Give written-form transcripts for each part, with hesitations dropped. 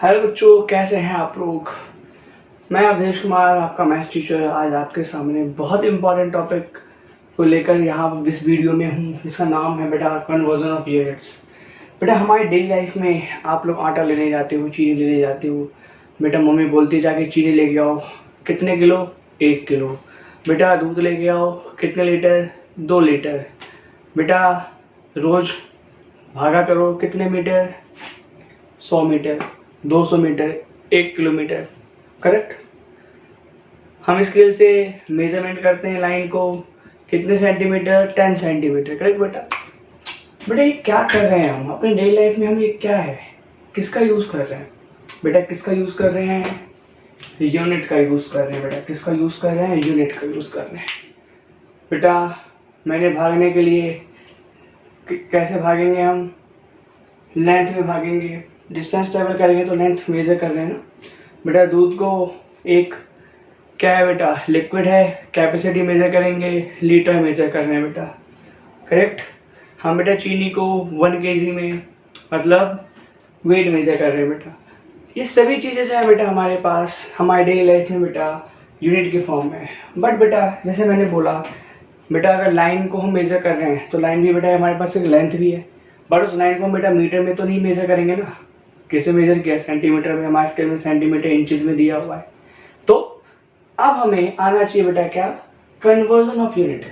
Hello बच्चों, कैसे हैं आप लोग। मैं अवधेश कुमार, आपका मैथ्स टीचर, आज आपके सामने बहुत इंपॉर्टेंट टॉपिक को लेकर यहाँ इस वीडियो में हूँ, जिसका नाम है बेटा कन्वर्जन ऑफ यूनिट्स। बेटा हमारी डेली लाइफ में आप लोग आटा लेने जाते हो, चीनी लेने जाते हो। बेटा मम्मी बोलती है जाके चीनी लेके आओ, कितने किलो? 1 किलो। बेटा दूध लेके आओ, कितने लीटर? 2 लीटर। बेटा रोज भागा करो, कितने metre? 100 metre, 200 metre, 1 kilometre. Correct. हम स्केल से मेजरमेंट करते हैं लाइन को, कितने सेंटीमीटर? 10 सेंटीमीटर। करेक्ट बेटा। बेटा ये क्या कर रहे हैं हम अपनी डेली लाइफ में? हम ये क्या है, किसका यूज कर रहे हैं? बेटा किसका यूज कर रहे हैं? यूनिट का यूज कर रहे हैं। बेटा किसका यूज कर रहे हैं? यूनिट का यूज कर रहे हैं। बेटा मैंने भागने के लिए कैसे भागेंगे हम? लेंथ में भागेंगे। डिस्टेंस ट्रेवल करेंगे तो लेंथ मेजर कर रहे हैं ना। बेटा दूध को एक क्या है बेटा? लिक्विड है, कैपेसिटी मेजर करेंगे, लीटर मेजर कर रहे हैं बेटा। करेक्ट। हम बेटा चीनी को 1 kg में मतलब वेट मेजर कर रहे हैं बेटा। ये सभी चीज़ें जो है बेटा हमारे पास हमारे डेली लाइफ में बेटा यूनिट के फॉर्म में है। बट बेटा जैसे मैंने बोला बेटा, अगर लाइन को हम मेजर कर रहे हैं तो लाइन भी बेटा हमारे पास एक लेंथ भी है। बट उस लाइन को हम बेटा मीटर में तो नहीं मेजर करेंगे ना। किसे मेजर किया? सेंटीमीटर में। हमारे स्केल में सेंटीमीटर इंचेस में दिया हुआ है। तो अब हमें आना चाहिए बेटा क्या? Conversion of unit.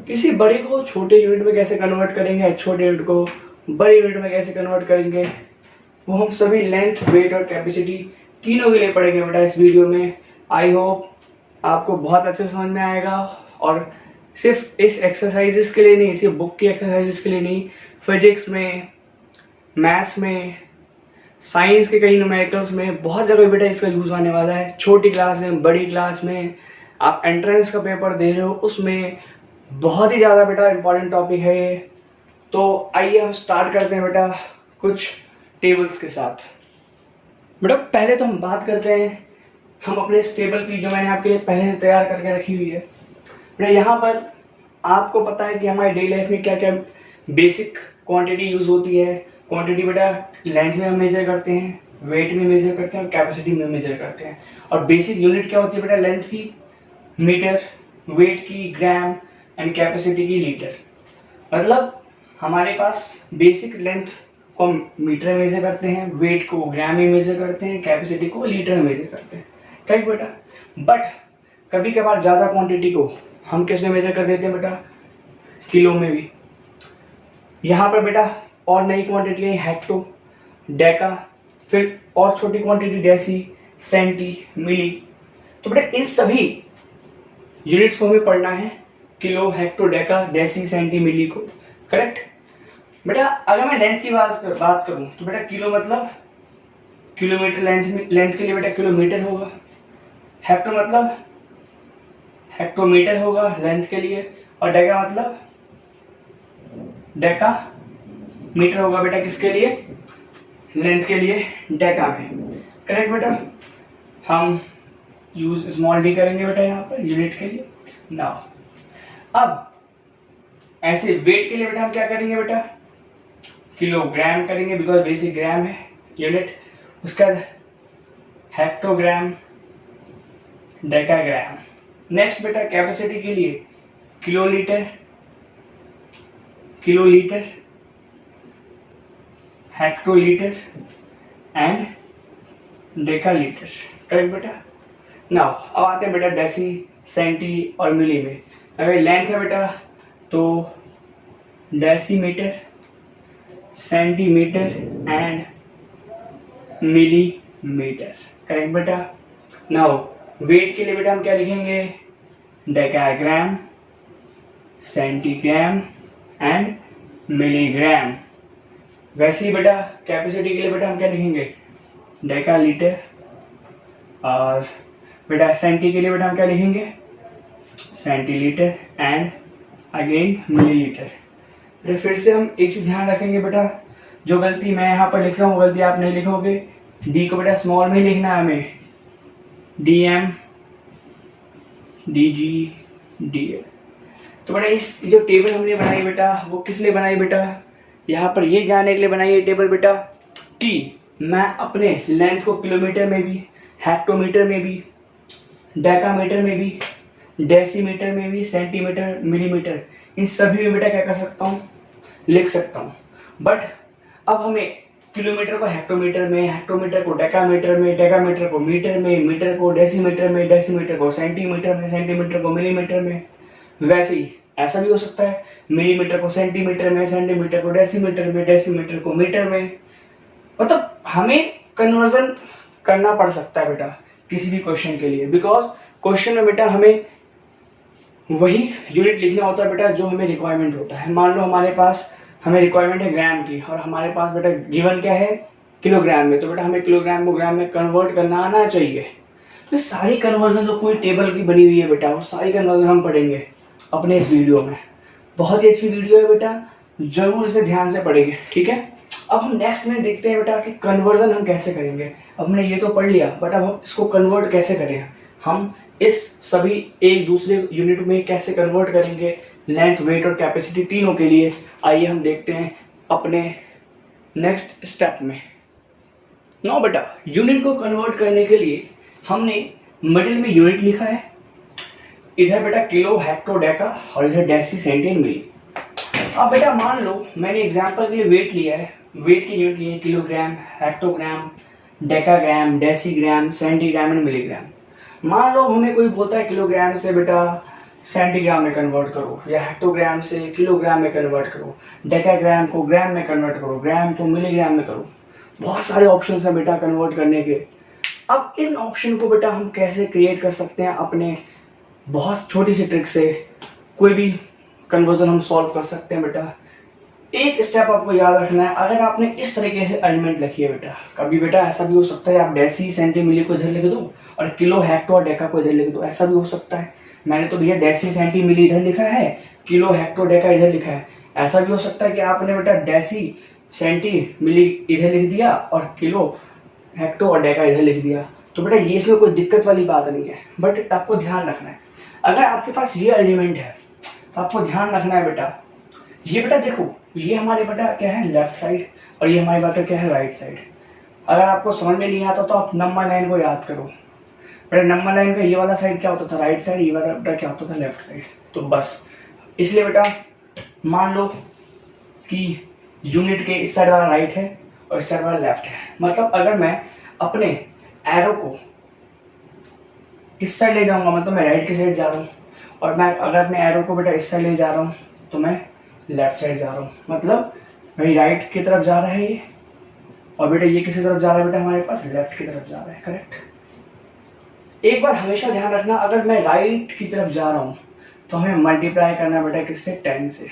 किसी बड़े को छोटे यूनिट में कैसे कन्वर्ट करेंगे, छोटे यूनिट को बड़े यूनिट में कैसे कन्वर्ट करेंगे, वो हम सभी लेंथ, वेट और कैपेसिटी तीनों के लिए पढ़ेंगे बेटा इस वीडियो में। आई होप आपको बहुत अच्छे समझ में आएगा। और सिर्फ इस एक्सरसाइजेस के लिए नहीं, सिर्फ बुक की एक्सरसाइजेस के लिए नहीं, फिजिक्स में, मैथ्स में, साइंस के कई न्यूमेरिकल्स में बहुत जगह बेटा इसका यूज आने वाला है। छोटी क्लास में, बड़ी क्लास में, आप एंट्रेंस का पेपर दे रहे हो उसमें बहुत ही ज़्यादा बेटा इंपॉर्टेंट टॉपिक है ये। तो आइए हम स्टार्ट करते हैं बेटा कुछ टेबल्स के साथ। बेटा पहले तो हम बात करते हैं हम अपने इस टेबल की, जो मैंने आपके लिए पहले से तैयार करके रखी हुई है। बेटा यहाँ पर आपको पता है कि हमारी डेली लाइफ में क्या क्या बेसिक क्वांटिटी यूज होती है। क्वांटिटी बेटा लेंथ में हम मेजर करते हैं, वेट में मेजर करते हैं और कैपेसिटी में मेजर करते हैं। और बेसिक यूनिट क्या होती है बेटा? लेंथ की मीटर, वेट की ग्राम एंड कैपेसिटी की लीटर। मतलब हमारे पास बेसिक लेंथ को हम मीटर में मेजर करते हैं, वेट को ग्राम में मेजर करते हैं, कैपेसिटी को लीटर में मेजर करते हैं। राइट बेटा। बट कभी कभार ज़्यादा क्वांटिटी को हम कैसे मेजर कर देते हैं बेटा? किलो में भी। यहाँ पर बेटा और नई क्वांटिटी है हेक्टो, डेका, फिर और छोटी क्वांटिटी डेसी, सेंटी, मिली। तो बेटा इन सभी यूनिट्स को हमें पढ़ना है, kilo, hecto, deca, deci, centi, milli को। करेक्ट बेटा। अगर मैं लेंथ की बात करूं तो बेटा किलो मतलब किलोमीटर, लेंथ के लिए बेटा किलोमीटर होगा। हेक्टो मतलब हेक्टोमीटर होगा लेंथ के लिए। और डेका मतलब डेका मीटर होगा बेटा किसके लिए? लेंथ के लिए, डेका में। करेक्ट बेटा। हम यूज स्मॉल डी करेंगे बेटा यहाँ पर यूनिट के लिए। नाउ अब ऐसे वेट के लिए बेटा हम क्या करेंगे बेटा? किलोग्राम करेंगे, बिकॉज बेसिक ग्राम है यूनिट। उसका हेक्टोग्राम, डेकाग्राम। नेक्स्ट बेटा कैपेसिटी के लिए kilolitre, kilolitre, hectolitre and डेकालीटर। Correct बेटा। नाउ अब आते हैं बेटा डेसी, सेंटी और मिली में। अगर लेंथ है बेटा तो decimetre, centimetre and millimetre. Correct बेटा। नाउ वेट के लिए बेटा हम क्या लिखेंगे? Decagram, centigram and milligram. वैसे ही बेटा कैपेसिटी के लिए बेटा हम क्या लिखेंगे? डेकालीटर। और बेटा सेंटी के लिए बेटा हम क्या लिखेंगे? Centilitre and again millilitre. तो फिर से हम एक चीज ध्यान रखेंगे बेटा, जो गलती मैं यहाँ पर लिख रहा हूँ गलती आप नहीं लिखोगे। डी को बेटा स्मॉल में लिखना है हमें, D M, D G, D L. तो बेटा इस जो टेबल हमने बनाई बेटा वो किस लिए बनाई बेटा? यहाँ पर ये जानने के लिए बनाई है टेबल बेटा कि मैं अपने लेंथ को किलोमीटर में भी, हेक्टोमीटर में भी, डेकामीटर में भी, डेसीमीटर में भी, सेंटीमीटर, मिलीमीटर, इन सभी में बेटा क्या कर सकता हूँ, लिख सकता हूँ। बट अब हमें किलोमीटर को हेक्टोमीटर में, हेक्टोमीटर को डेकामीटर में, डेकामीटर को मीटर में, मीटर को डेसीमीटर में, डेसीमीटर को सेंटीमीटर में, सेंटीमीटर को मिलीमीटर में, वैसे ही ऐसा भी हो सकता है मिलीमीटर को सेंटीमीटर में, सेंटीमीटर को डेसीमीटर में, डेसीमीटर को मीटर में। मतलब हमें कन्वर्जन करना पड़ सकता है बेटा किसी भी क्वेश्चन के लिए, बिकॉज क्वेश्चन में बेटा हमें वही यूनिट लिखना होता है बेटा जो हमें रिक्वायरमेंट होता है। मान लो हमारे पास हमें रिक्वायरमेंट है ग्राम की और हमारे पास बेटा गिवन क्या है, किलोग्राम में, तो बेटा हमें किलोग्राम को ग्राम में कन्वर्ट करना आना चाहिए। तो सारी कन्वर्जन जो कोई टेबल की बनी हुई है बेटा, वो सारी कन्वर्जन हम पढ़ेंगे अपने इस वीडियो में। बहुत ही अच्छी वीडियो है बेटा, जरूर इसे ध्यान से पढ़ेंगे, ठीक है। अब हम नेक्स्ट में देखते हैं बेटा कि कन्वर्जन हम कैसे करेंगे। अब हमने ये तो पढ़ लिया, बट अब हम इसको कन्वर्ट कैसे करें, हम इस सभी एक दूसरे यूनिट में कैसे कन्वर्ट करेंगे, लेंथ, वेट और कैपेसिटी तीनों के लिए। आइए हम देखते हैं अपने नेक्स्ट स्टेप में। नो बेटा, यूनिट को कन्वर्ट करने के लिए हमने मिडिल में यूनिट लिखा है, इधर बेटा किलो, हेक्टो, डेका और इधर डेसी, सेंटी एंड मिली। अब बेटा मान लो मैंने एग्जांपल के लिए वेट लिया है, वेट की यूनिट लिए kilogram, hectogram, decagram, decigram, centigram and milligram. मान लो हमें कोई बोलता है किलोग्राम से बेटा सेंटीग्राम में कन्वर्ट करो, या हेक्टोग्राम से किलोग्राम में कन्वर्ट करो, डेकाग्राम को ग्राम में कन्वर्ट करो, ग्राम को मिलीग्राम में करो। बहुत सारे ऑप्शन है बेटा कन्वर्ट करने के। अब इन ऑप्शन को बेटा हम कैसे क्रिएट कर सकते हैं, अपने बहुत छोटी सी ट्रिक से कोई भी कन्वर्जन हम सॉल्व कर सकते हैं बेटा। एक स्टेप आपको याद रखना है, अगर आपने इस तरीके से अरेंजमेंट लिखी है बेटा, कभी बेटा ऐसा भी हो सकता है आप डेसी, सेंटी, मिली को इधर लिख दो और किलो, हेक्टो और डेका को इधर लिख दो, ऐसा भी हो सकता है। मैंने तो भैया डेसी, सेंटी, मिली इधर लिखा है, किलो, हेक्टो, डेका इधर लिखा है। ऐसा भी हो सकता है कि आपने बेटा डेसी, सेंटी, मिली इधर लिख दिया और किलो, हेक्टो और डेका इधर लिख दिया। तो बेटा ये इसमें कोई दिक्कत वाली बात नहीं है, बट आपको ध्यान रखना है अगर आपके पास ये अरेंजमेंट है तो आपको ध्यान रखना है बेटा, ये बेटा देखो ये हमारे बेटा क्या है लेफ्ट साइड और ये हमारी बेटा क्या है राइट साइड। अगर आपको समझ में नहीं आता तो आप नंबर लाइन को याद करो बेटा, नंबर लाइन का ये वाला साइड क्या होता था राइट साइड, ये वाला बेटा क्या होता था लेफ्ट साइड। तो बस इसलिए बेटा मान लो कि यूनिट के इस साइड वाला राइट है और इस साइड वाला लेफ्ट है, मतलब अगर मैं अपने एरो को इस साइड ले जाऊंगा मतलब मैं राइट की साइड जा रहा हूँ, और मैं अगर अपने एरो को बेटा इस साइड ले जा रहा हूँ तो मैं लेफ्ट साइड जा रहा हूँ, मतलब भाई राइट की तरफ जा रहा है ये, और बेटा ये किसी तरफ जा रहा है बेटा हमारे पास लेफ्ट की तरफ जा रहा है, करेक्ट। एक बार हमेशा ध्यान रखना, अगर मैं राइट की तरफ जा रहा हूँ तो हमें मल्टीप्लाई करना है बेटा किससे, 10 से,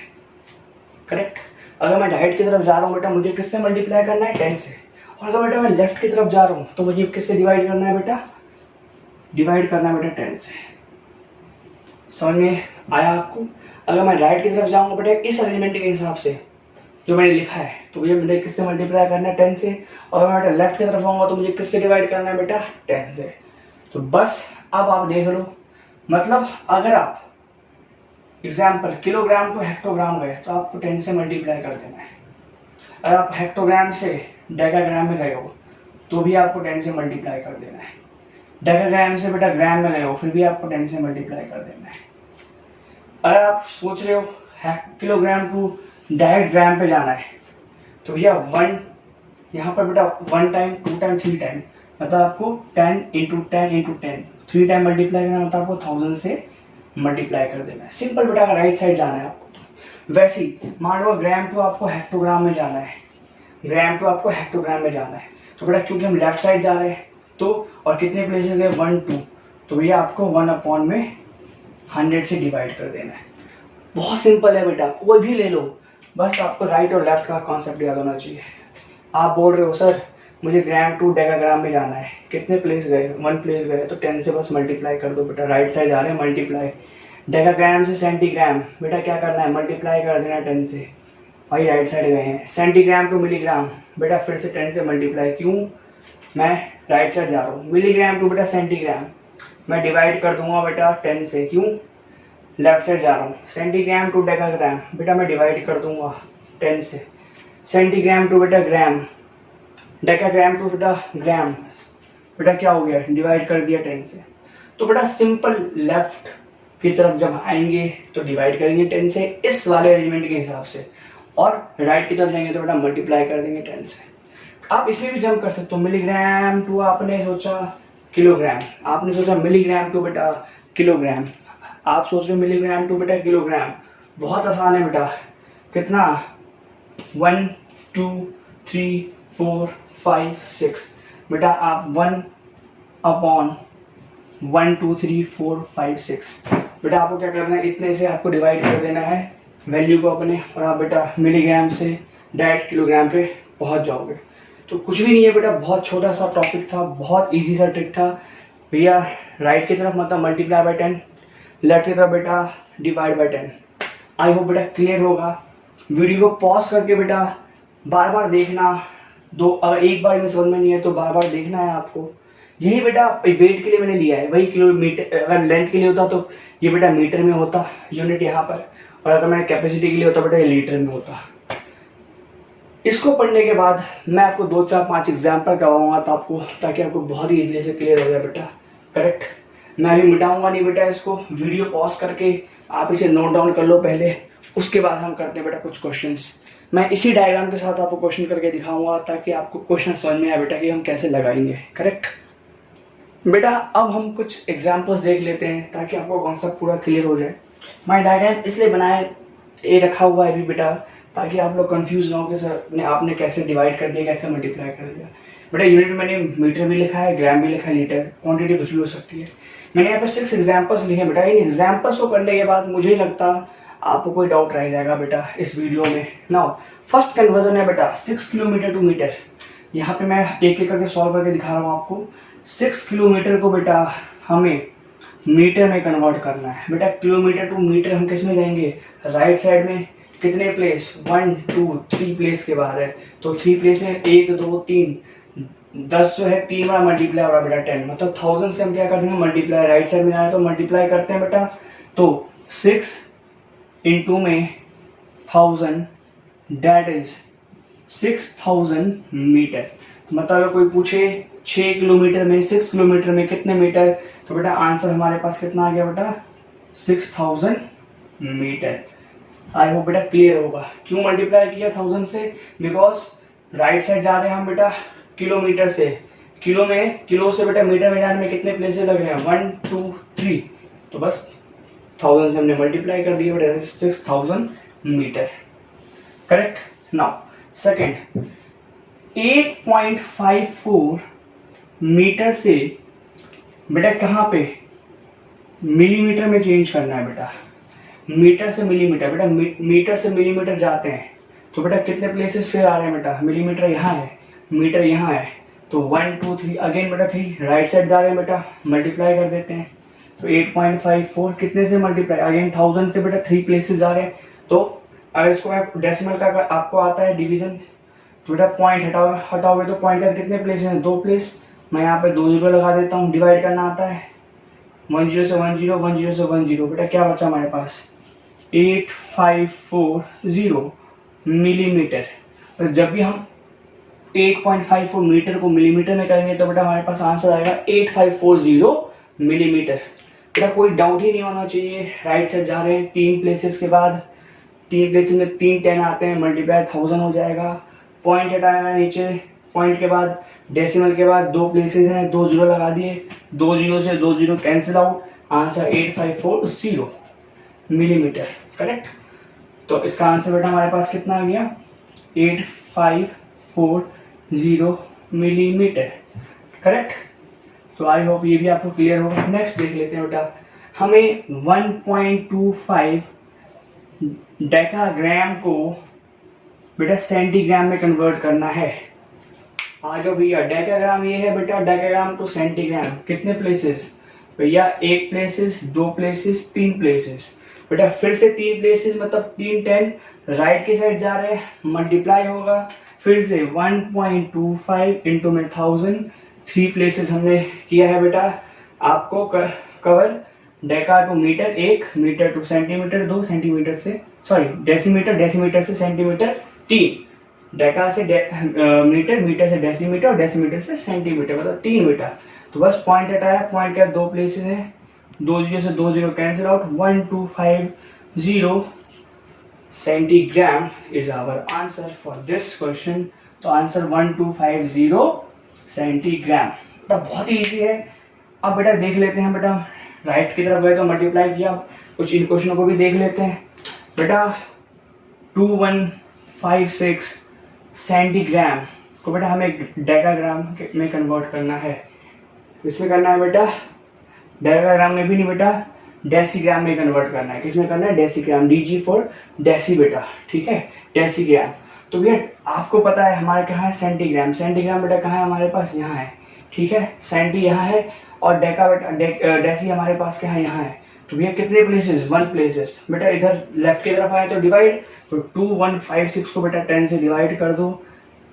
करेक्ट। अगर मैं राइट की तरफ जा रहा हूँ बेटा मुझे किससे मल्टीप्लाई करना है, 10 से। और अगर बेटा मैं लेफ्ट की तरफ जा रहा हूँ तो मुझे किससे डिवाइड करना है बेटा, डिवाइड करना है बेटा 10 से। समझ में आया आपको। अगर मैं राइट की तरफ जाऊंगा बेटा इस अरेंजमेंट के हिसाब से जो मैंने लिखा है तो मुझे मुझे किससे मल्टीप्लाई करना है, 10 से। और अगर मैं लेफ्ट की तरफ आऊंगा तो मुझे किससे डिवाइड करना है बेटा, 10 से। तो बस अब आप देख लो, मतलब अगर आप एग्जाम्पल किलोग्राम को हेक्टोग्राम गए तो आपको 10 से मल्टीप्लाई कर देना है। अगर आप हेक्टोग्राम से डेकाग्राम में गए हो तो भी आपको 10 से मल्टीप्लाई कर देना है। डेकाग्राम से बेटा ग्राम में गए हो फिर भी आपको 10 से मल्टीप्लाई कर देना है। अगर आप सोच रहे हो किलोग्राम टू डायरेक्ट ग्राम पे जाना है तो भैया 1 यहाँ पर बेटा 1 टाइम, 2 टाइम, 3 टाइम, मतलब आपको 10 इंटू 10 इंटू 10 3 टाइम मल्टीप्लाई करना, मतलब आपको 1000 से मल्टीप्लाई कर देना है। सिंपल बेटा अगर राइट साइड जाना है आपको तो। वैसे ही मान लो ग्राम टू आपको हेक्टोग्राम में जाना है, ग्राम टू आपको हेक्टोग्राम में जाना है तो बेटा क्योंकि हम लेफ्ट साइड जा रहे हैं तो, और कितने प्लेसेस गए 1 2, तो भैया आपको 1/100 से डिवाइड कर देना है। बहुत सिंपल है बेटा, कोई भी ले लो, बस आपको राइट और लेफ्ट का कॉन्सेप्ट याद होना चाहिए। आप बोल रहे हो सर मुझे ग्राम टू डेकाग्राम में जाना है, कितने प्लेस गए, 1 प्लेस गए, तो 10 से बस मल्टीप्लाई कर दो बेटा, राइट साइड जा रहे हैं मल्टीप्लाई। डेकाग्राम से सेंटीग्राम बेटा क्या करना है, मल्टीप्लाई कर देना 10 से, भाई राइट साइड गए हैं। सेंटीग्राम टू मिलीग्राम बेटा फिर से 10 से मल्टीप्लाई, क्यों, मैं राइट साइड जा रहा हूँ। मिलीग्राम टू बेटा सेंटीग्राम मैं डिवाइड कर दूंगा बेटा 10 से, क्यों, लेफ्ट साइड जा रहा हूँ। सेंटीग्राम टू डेकाग्राम बेटा मैं डिवाइड कर दूंगा 10 से। सेंटीग्राम टू बेटा ग्राम डेकाग्राम टू बेटा ग्राम, बेटा क्या हो गया, डिवाइड कर दिया 10 से। तो बेटा सिंपल लेफ्ट की तरफ जब आएंगे तो डिवाइड करेंगे 10 से इस वाले अरेंजमेंट के हिसाब से, और राइट की तरफ जाएंगे तो बेटा मल्टीप्लाई कर देंगे 10 से। आप इसमें भी जंप कर सकते हो, मिलीग्राम टू आपने सोचा किलोग्राम, आपने सोचा मिलीग्राम टू बेटा किलोग्राम, आप सोच रहे हो मिलीग्राम टू बेटा किलोग्राम। बहुत आसान है बेटा, कितना 1 2 3 4 5 6, बेटा आप 1/1 2 3 4 5 6, बेटा आपको क्या करना है, इतने से आपको डिवाइड कर देना है वैल्यू को अपने, और आप बेटा मिलीग्राम से डायरेक्ट किलोग्राम पे पहुंच जाओगे। तो कुछ भी नहीं है बेटा, बहुत छोटा सा टॉपिक था, बहुत इजी सा ट्रिक था भैया। राइट की तरफ मतलब मल्टीप्लाई बाय 10, लेफ्ट की तरफ बेटा डिवाइड बाय 10। आई होप बेटा क्लियर होगा। वीडियो को पॉज करके बेटा बार बार देखना, अगर एक बार में समझ में नहीं है तो बार बार देखना है आपको। यही बेटा वेट के लिए मैंने लिया है, वही किलोमीटर, अगर लेंथ के लिए होता तो ये बेटा मीटर में होता यूनिट यहाँ पर, और अगर मैंने कैपेसिटी के लिए होता बेटा ये लीटर में होता। इसको पढ़ने के बाद मैं आपको 2 4 5 एग्जाम्पल करवाऊंगा तो आपको, ताकि आपको बहुत ही इजीली से क्लियर हो जाए बेटा। करेक्ट, मैं अभी मिटाऊंगा नहीं बेटा इसको, वीडियो पॉज करके आप इसे नोट डाउन कर लो पहले, उसके बाद हम करते हैं बेटा कुछ क्वेश्चंस। मैं इसी डायग्राम के साथ आपको क्वेश्चन करके दिखाऊंगा ताकि आपको क्वेश्चन समझ में आए बेटा कि हम कैसे लगाएंगे। करेक्ट बेटा, अब हम कुछ एग्जाम्पल्स देख लेते हैं ताकि आपको कॉन्सेप्ट पूरा क्लियर हो जाए। मैं डायग्राम इसलिए बनाए ये रखा हुआ है अभी बेटा, ताकि आप लोग कंफ्यूज ना हो कि सर आपने कैसे डिवाइड कर दिया, कैसे मल्टीप्लाई कर दिया। बेटा यूनिट में मैंने मीटर भी लिखा है, ग्राम भी लिखा है, लीटर, क्वांटिटी कुछ भी हो सकती है। मैंने यहाँ पे 6 एग्जाम्पल्स लिखे बेटा। इन एग्जाम्पल्स को करने के बाद मुझे लगता आपको कोई डाउट रह जाएगा बेटा इस वीडियो में। नाउ फर्स्ट कन्वर्जन है बेटा 6 किलोमीटर टू मीटर। यहाँ पे मैं एक एक करके सॉल्व करके दिखा रहा हूँ आपको। 6 किलोमीटर को बेटा हमें मीटर में कन्वर्ट करना है। बेटा किलोमीटर टू मीटर हम किस में जाएंगे, राइट साइड में कितने प्लेस, 1 2 3 प्लेस के बाद है, तो 3 प्लेस में 1 2 3 10 जो है 3 बार मल्टीप्लाई हो रहा है बेटा 10, मतलब 1000 से हम क्या करते हैं मल्टीप्लाई, राइट साइड में जाए तो मल्टीप्लाई करते हैं बेटा। तो 6 इंटू में 1000 डेट इज 6000 मीटर। तो मतलब अगर कोई पूछे 6 किलोमीटर में 6 किलोमीटर में कितने मीटर, तो बेटा आंसर हमारे पास कितना आ गया बेटा 6000 मीटर। आई होप बेटा क्लियर होगा। क्यों मल्टीप्लाई किया 1000 से, बिकॉज राइट साइड जा रहे हैं हम बेटा किलोमीटर से, किलो से बेटा मीटर में जाने में कितने प्लेसेस लग रहे हैं 1 2 3, तो बस 1000 से हमने मल्टीप्लाई कर दिया बेटा 6000 metre. Correct. Now second 8.54 metre से बेटा कहाँ पे मिलीमीटर में चेंज करना है बेटा, मीटर से मिलीमीटर, बेटा मीटर से मिलीमीटर जाते हैं तो बेटा कितने प्लेसेस फिर आ रहे हैं बेटा, मिलीमीटर यहाँ है, मीटर यहाँ है, तो 1 2 3 अगेन बेटा 3 राइट साइड जा रहे हैं बेटा, मल्टीप्लाई कर देते हैं। तो 8.54 कितने से मल्टीप्लाई, अगेन 1000 से बेटा 3 प्लेसेस जा रहे हैं। तो अगर इसको आप डेसिमल का आपको आता है डिवीजन, तो बेटा पॉइंट हटाओगे तो पॉइंट का कितने प्लेस हैं, 2 प्लेस। मैं यहाँ पे 2 जीरो लगा देता हूँ, डिवाइड करना आता है 1 0 से 1 0 1 0 से 1 0, बेटा क्या बचा हमारे पास 8540 मिलीमीटर। तो जब भी हम 8.54 मीटर को मिलीमीटर में करेंगे तो बेटा हमारे पास आंसर आएगा 8540 मिलीमीटर। बेटा कोई डाउट ही नहीं होना चाहिए। राइट साइड जा रहे हैं 3 प्लेसेस के बाद, 3 प्लेसेस में 3 10 आते हैं, मल्टीप्लाई 1000 हो जाएगा। पॉइंट हटाया नीचे, पॉइंट के बाद डेसिमल के बाद 2 प्लेसेस हैं, 2 जीरो लगा दिए, 2 जीरो से 2 zero cancel out, answer 8540 millimetre. Correct. तो इसका आंसर बेटा हमारे पास कितना आ गया 8540 मिलीमीटर। करेक्ट। तो आई होप ये भी आपको क्लियर होगा। नेक्स्ट देख लेते हैं बेटा, हमें 1.25 डेकाग्राम को बेटा सेंटीग्राम में कन्वर्ट करना है। आ जाओ भैया, डेकाग्राम ये है बेटा, डेकाग्राम टू सेंटीग्राम कितने प्लेसेस भैया, 1 प्लेसेस, 2 प्लेसेस, 3 प्लेसेस। बेटा फिर से 3 प्लेसेस मतलब 3 10 राइट की साइड जा रहे हैं, मल्टीप्लाई होगा फिर से 1.25 इंटू में 1000, 3 प्लेसेस हमने किया है बेटा। आपको cover deka to metre 1, metre to centimetre 2, centimetre से सॉरी डेसीमीटर से सेंटीमीटर 3, डेका से मीटर, मीटर से डेसीमीटर और डेसीमीटर से सेंटीमीटर, मतलब 3 मीटर। तो बस पॉइंट हटाया, पॉइंट का 2 प्लेसेस है, 2 जीरो से 2 zero cancel out, 1250 centigram is our answer for this question. तो आंसर 1250 सेंटीग्राम। बेटा बहुत ही ईजी है। अब बेटा देख लेते हैं, बेटा राइट की तरफ गए तो मल्टीप्लाई किया, कुछ इन क्वेश्चनों को भी देख लेते हैं। बेटा 2156 सेंटीग्राम को बेटा हमें डेकाग्राम में कन्वर्ट करना है। किसमें करना है बेटा? डेकाग्राम में भी नहीं बेटा, डेसीग्राम में कन्वर्ट करना है। किसमें करना है? डेसीग्राम, DG फॉर डेसी बेटा, ठीक है, डेसीग्राम। तो भैया आपको पता है हमारे कहाँ है सेंटीग्राम, सेंटीग्राम बेटा कहाँ है हमारे पास? यहाँ है, ठीक है, सेंटी यहाँ है और डेका बेटा डेसी हमारे पास कहाँ है? यहाँ है। तो भैया कितने प्लेसेस? 1 प्लेसेस। बेटा इधर लेफ्ट की तरफ आए तो डिवाइड, तो 2156 को बेटा 10 से डिवाइड कर दो।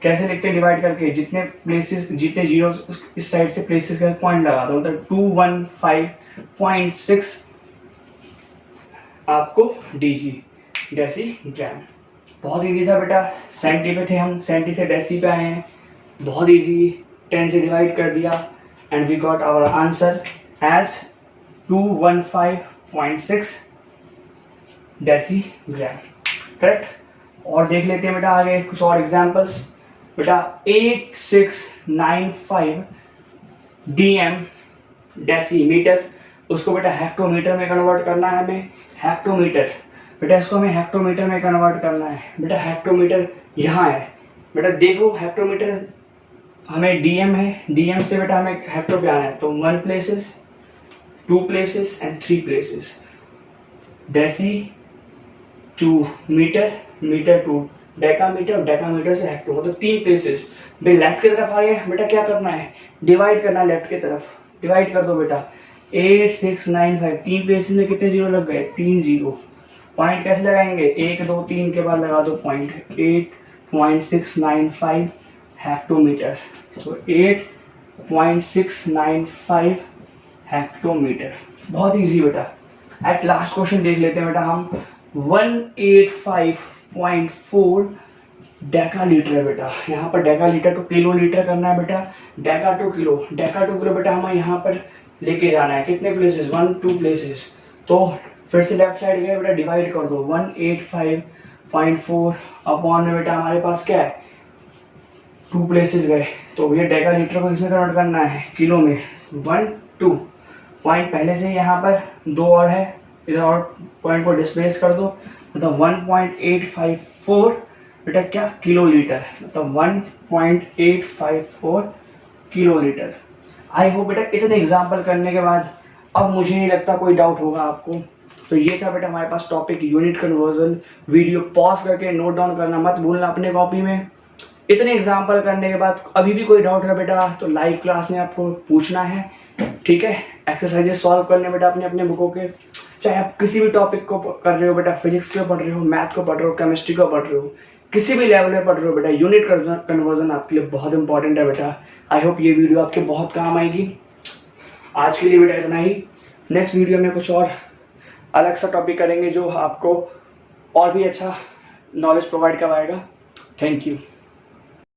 कैसे लिखते हैं डिवाइड करके? जितने प्लेसेस, जितने जीरो इस साइड से प्लेसेस का पॉइंट लगा दो, मतलब 215.6 आपको DG, डेसीग्राम। बहुत ईजी था बेटा, सेंटी पे थे हम, सेंटी से डेसी पे आए हैं, बहुत ईजी। 10 से डिवाइड कर दिया and we got our answer as 215.6 decigram, correct. और देख लेते हैं बेटा आगे कुछ और एग्जांपल्स। बेटा 8695 DM डेसीमीटर, उसको बेटा हेक्टोमीटर में कन्वर्ट करना है हमें, हेक्टोमीटर। बेटा इसको हमें हेक्टोमीटर में कन्वर्ट करना है। बेटा हेक्टोमीटर यहाँ है, बेटा देखो हेक्टोमीटर हमें DM है, DM से बेटा हमें हेक्टो पे आना है। तो 1 places, 2 places and 3 places. Deci to metre, metre to decametre, decametre से हेक्टो, मतलब 3 प्लेसेस। लेफ्ट की तरफ आ गए बेटा, क्या करना है? डिवाइड करना है लेफ्ट की तरफ, डिवाइड कर दो बेटा। 8695, 3 प्लेसेस में कितने जीरो लग गए? 3 जीरो। पॉइंट कैसे लगाएंगे? 1 2 3 के बाद लगा दो पॉइंट। 8.695 हेक्टोमीटर, तो 8.695 हेक्टोमीटर। बहुत इजी बेटा। एट लास्ट क्वेश्चन देख लेते हैं बेटा हम। 185.4 डेकालीटर है बेटा। यहाँ पर डेकालीटर टू किलो लीटर करना है बेटा, Deka two kilo, Deka two kilo बेटा हमें यहाँ पर लेके जाना है। कितने प्लेसेस? 1 2 प्लेसेस। तो फिर से लेफ्ट साइड गए बेटा, डिवाइड कर दो। 185.4 अपॉन में बेटा हमारे पास क्या है? 2 प्लेसेस गए। तो भैया डेका लीटर को किसमें कन्वर्ट करना है? किलो में। 1 2 पॉइंट पहले से यहाँ पर 2 और है, इधर और पॉइंट को डिस्प्लेस कर दो, मतलब 1.854 बेटा क्या? किलो लीटर, मतलब 1.854 किलो लीटर। आई होप बेटा इतने एग्जाम्पल करने के बाद अब मुझे नहीं लगता कोई डाउट होगा आपको। तो ये था बेटा हमारे पास topic, unit conversion. Video pause करके नोट डाउन करना मत भूलना अपने कॉपी में। इतने एग्जाम्पल करने के बाद अभी भी कोई डाउट है बेटा तो लाइव क्लास में आपको पूछना है, ठीक है। एक्सरसाइजेस सॉल्व करने बेटा अपने अपने बुकों के, चाहे आप किसी भी टॉपिक को कर रहे हो बेटा, फिजिक्स को पढ़ रहे हो, मैथ को पढ़ रहे हो, केमिस्ट्री को पढ़ रहे हो, किसी भी लेवल में पढ़ रहे हो बेटा, यूनिट कन्वर्जन आपके लिए बहुत इंपॉर्टेंट है बेटा। आई होप ये वीडियो आपके बहुत काम आएगी। आज के लिए बेटा इतना ही। नेक्स्ट वीडियो में कुछ और अलग सा टॉपिक करेंगे जो आपको और भी अच्छा नॉलेज प्रोवाइड करवाएगा। Thank you.